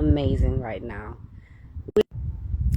amazing right now.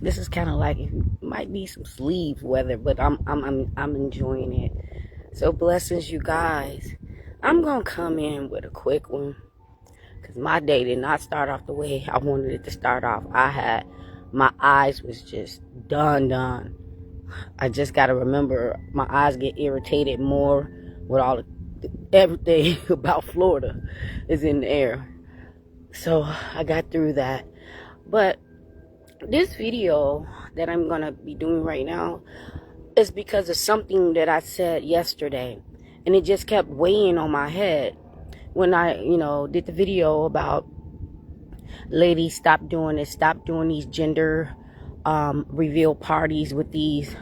This is kind of like, it might be some sleeve weather, but I'm enjoying it. So blessings, you guys. I'm gonna come in with a quick one because my day did not start off the way I wanted it to start off. My eyes was just done. I just gotta remember, my eyes get irritated more with everything about Florida is in the air. So I got through that. But this video that I'm gonna be doing right now is because of something that I said yesterday, and it just kept weighing on my head when I, did the video about ladies, stop doing these gender reveal parties with these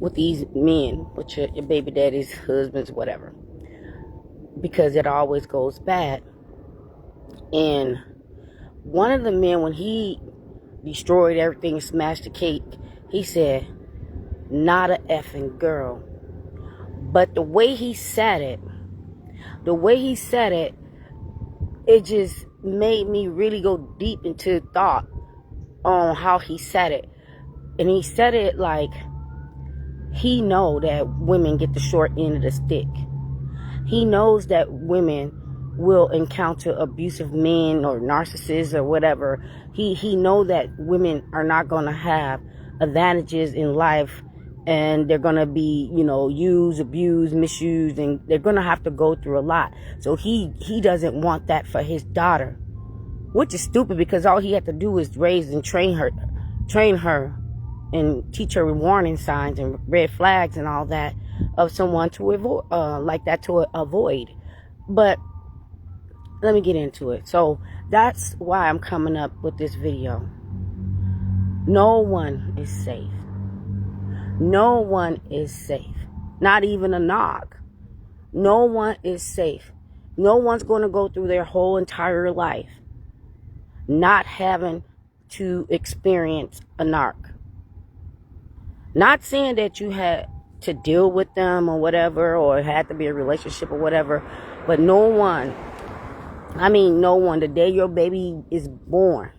men, with your baby daddies, husbands, whatever, because it always goes bad. And one of the men, when he destroyed everything, smashed the cake, he said, "Not a effing girl." But the way he said it, it just made me really go deep into thought on how he said it. And he said it like he know that women get the short end of the stick. He knows that women will encounter abusive men or narcissists or whatever. He know that women are not going to have advantages in life, and they're going to be, used, abused, misused, and they're going to have to go through a lot. So he doesn't want that for his daughter, which is stupid, because all he had to do is raise and train her and teach her warning signs and red flags and all that of someone to avoid, to avoid. But let me get into it. So that's why I'm coming up with this video. No one is safe. No one is safe. Not even a knock. No one is safe. No one's going to go through their whole entire life not having to experience a narc. Not saying that you had to deal with them or whatever, or it had to be a relationship or whatever, but no one, the day your baby is born,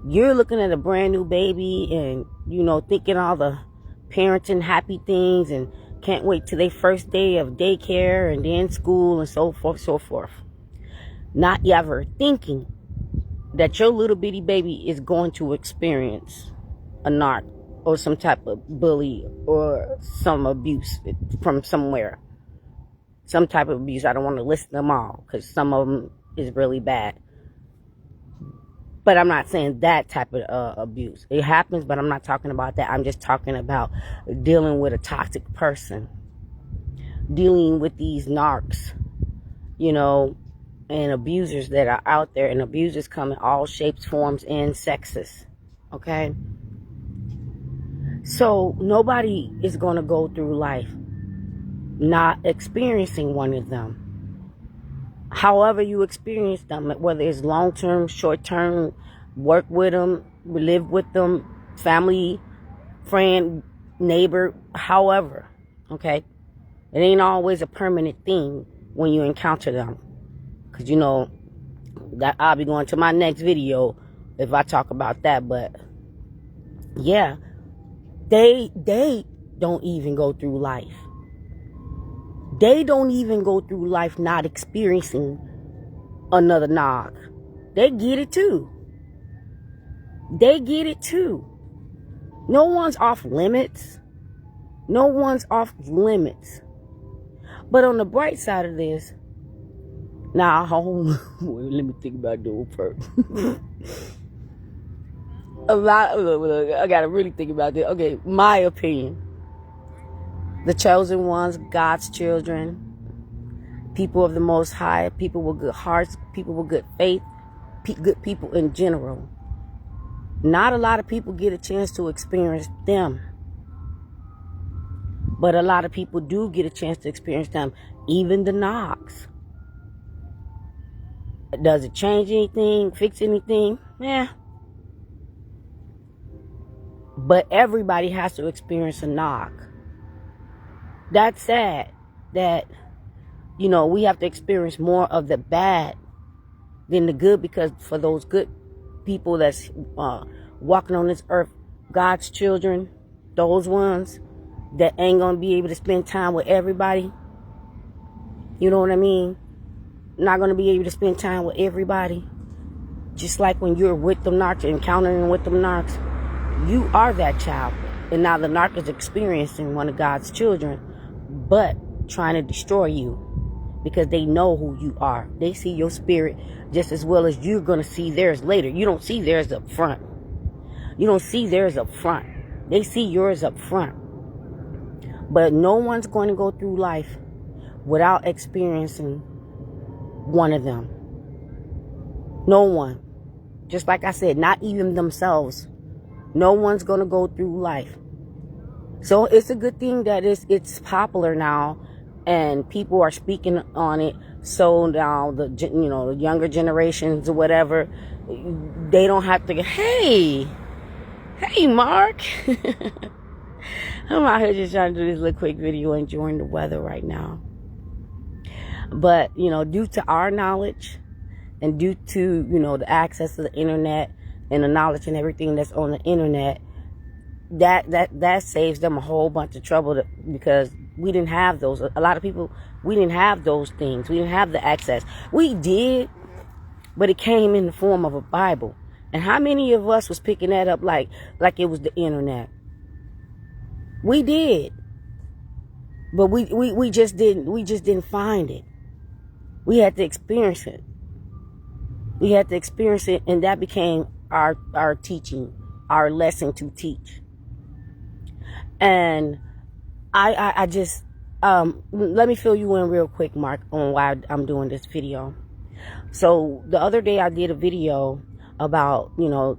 you're looking at a brand new baby and, thinking all the parenting happy things and can't wait till their first day of daycare and then school and so forth. Not ever thinking that your little bitty baby is going to experience a narc or some type of bully or some abuse from somewhere. Some type of abuse. I don't want to list them all because some of them is really bad. But I'm not saying that type of abuse. It happens, but I'm not talking about that. I'm just talking about dealing with a toxic person. Dealing with these narcs, and abusers that are out there. And abusers come in all shapes, forms, and sexes. Okay? So nobody is going to go through life not experiencing one of them. However you experience them, whether it's long-term, short-term, work with them, live with them, family, friend, neighbor, however, okay? It ain't always a permanent thing when you encounter them. Because, that I'll be going to my next video if I talk about that. But, yeah, they don't even go through life. They don't even go through life not experiencing another knock. They get it too. No one's off limits. But on the bright side of this, let me think about doing first. I gotta really think about this. Okay, my opinion. The chosen ones, God's children, people of the Most High, people with good hearts, people with good faith, good people in general. Not a lot of people get a chance to experience them. But a lot of people do get a chance to experience them. Even the knocks. Does it change anything? Fix anything? Yeah. But everybody has to experience a knock. That's sad that, we have to experience more of the bad than the good, because for those good people that's walking on this earth, God's children, those ones that ain't gonna be able to spend time with everybody, you know what I mean? Not gonna be able to spend time with everybody. Just like when you're with them narcs, encountering with them narcs, you are that child. And now the narc is experiencing one of God's children, but trying to destroy you, because they know who you are. They see your spirit just as well as you're going to see theirs later. You don't see theirs up front. You don't see theirs up front. They see yours up front. But no one's going to go through life without experiencing one of them. No one. Just like I said, not even themselves. No one's going to go through life. So it's a good thing that it's popular now, and people are speaking on it. So now the younger generations or whatever, they don't have to. Hey, Mark. I'm out here just trying to do this little quick video, enjoying the weather right now. But due to our knowledge, and due to the access to the internet and the knowledge and everything that's on the internet, that saves them a whole bunch of trouble, because we didn't have those. A lot of people, we didn't have those things. We didn't have the access. We did, but it came in the form of a Bible. And how many of us was picking that up like it was the internet? We did, but we just didn't find it. We had to experience it. We had to experience it, and that became our teaching, our lesson to teach. And I just, let me fill you in real quick, Mark, on why I'm doing this video. So the other day I did a video about,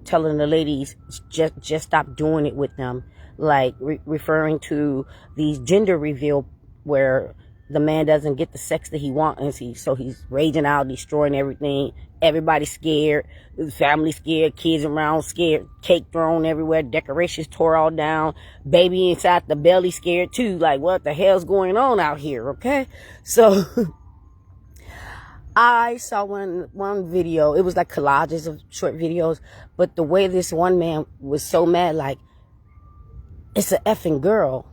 telling the ladies, just stop doing it with them. Like referring to these gender reveal where the man doesn't get the sex that he wants, so he's raging out, destroying everything. Everybody's scared. The family scared. Kids around scared. Cake thrown everywhere. Decorations tore all down. Baby inside the belly scared too. Like, what the hell's going on out here? Okay. So I saw one video. It was like collages of short videos. But the way this one man was so mad, like, it's an effing girl,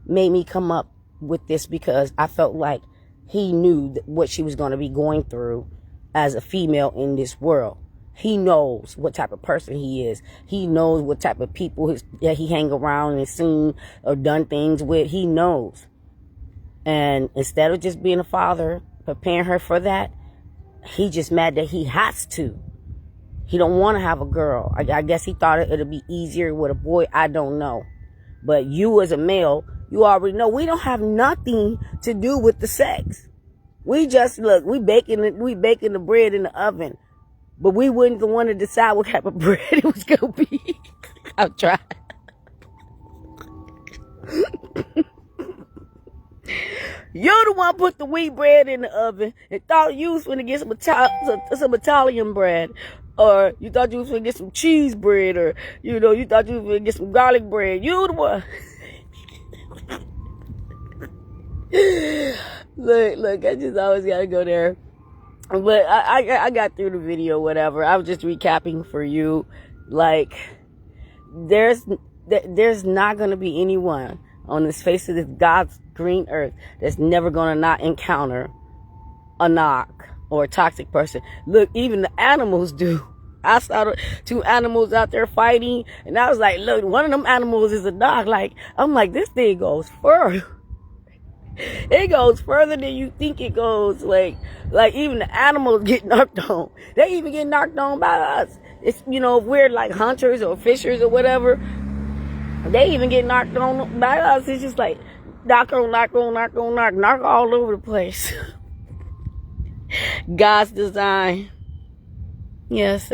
made me come up with this, because I felt like he knew what she was going to be going through as a female in this world. He knows what type of person he is. He knows what type of people that he hang around and seen or done things with. He knows. And instead of just being a father, preparing her for that, he just mad that he has to. He don't want to have a girl. I guess he thought it'd be easier with a boy. I don't know. But you as a male, you already know we don't have nothing to do with the sex. We just, look, we baking the bread in the oven. But we wouldn't want to decide what type of bread it was going to be. I'll try. You're the one put the wheat bread in the oven and thought you was going to get some Italian bread. Or you thought you was going to get some cheese bread. Or, you thought you was going to get some garlic bread. You the one. Look, I just always got to go there. But I got through the video, whatever. I was just recapping for you. Like, there's not going to be anyone on this face of this God's green earth that's never going to not encounter a knock or a toxic person. Look, even the animals do. I saw two animals out there fighting, and I was like, look, one of them animals is a dog. Like, I'm like, this thing goes further. It goes further than you think it goes. Like even the animals get knocked on. They even get knocked on by us. It's, if we're like hunters or fishers or whatever, they even get knocked on by us. It's just like knock all over the place. God's design. Yes,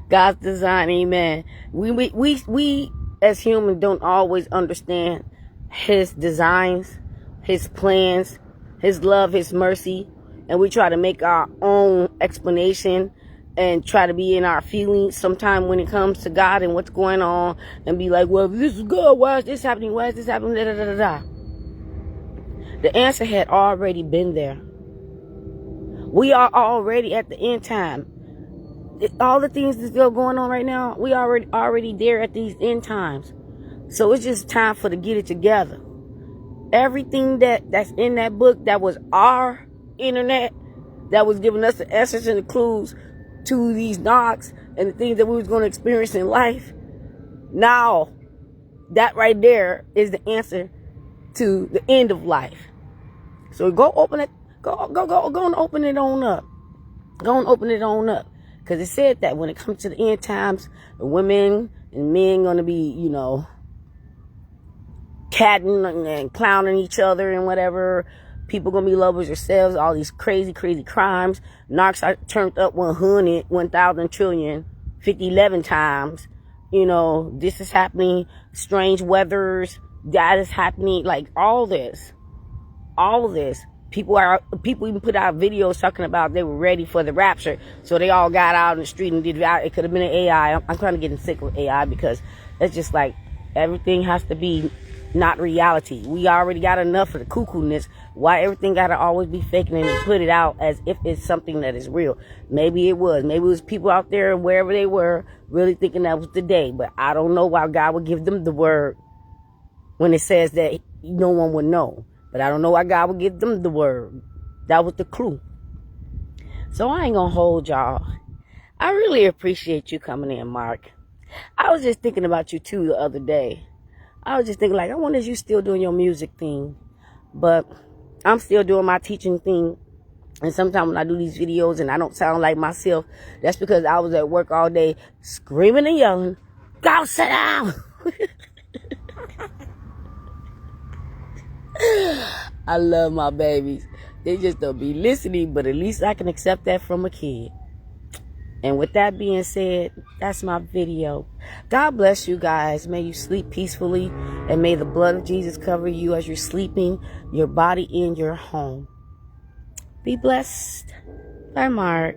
God's design. Amen. We as humans don't always understand his designs, his plans, his love, his mercy, and we try to make our own explanation and try to be in our feelings sometime when it comes to God and what's going on, and be like, well, if this is God, why is this happening? Why is this happening? Da, da, da, da, da. The answer had already been there. We are already at the end time. All the things that's still going on right now, we already there at these end times. So it's just time for to get it together. Everything that's in that book that was our internet, that was giving us the answers and the clues to these knocks and the things that we was going to experience in life. Now, that right there is the answer to the end of life. So go open it. Go and open it on up. Go and open it on up. Because it said that when it comes to the end times, the women and men going to be, catting and clowning each other and whatever. People going to be lovers yourselves. All these crazy, crazy crimes. Narcs are turned up 100, 1,000 trillion, 50, 11 times. This is happening. Strange weathers. That is happening. Like all this. People even put out videos talking about they were ready for the rapture. So they all got out in the street and did it. It could have been an AI. I'm kind of getting sick with AI because it's just like everything has to be not reality. We already got enough of the cuckoo-ness. Why everything got to always be faking and put it out as if it's something that is real. Maybe it was. Maybe it was people out there, wherever they were, really thinking that was the day. But I don't know why God would give them the word when it says that no one would know. But I don't know why God would give them the word. That was the clue. So I ain't going to hold y'all. I really appreciate you coming in, Mark. I was just thinking about you, too, the other day. I was just thinking, like, I wonder if you still doing your music thing. But I'm still doing my teaching thing. And sometimes when I do these videos and I don't sound like myself, that's because I was at work all day screaming and yelling, "Go sit down!" I love my babies. They just don't be listening, but at least I can accept that from a kid. And with that being said, that's my video. God bless you guys. May you sleep peacefully, and may the blood of Jesus cover you as you're sleeping, your body in your home. Be blessed. Bye, Mark.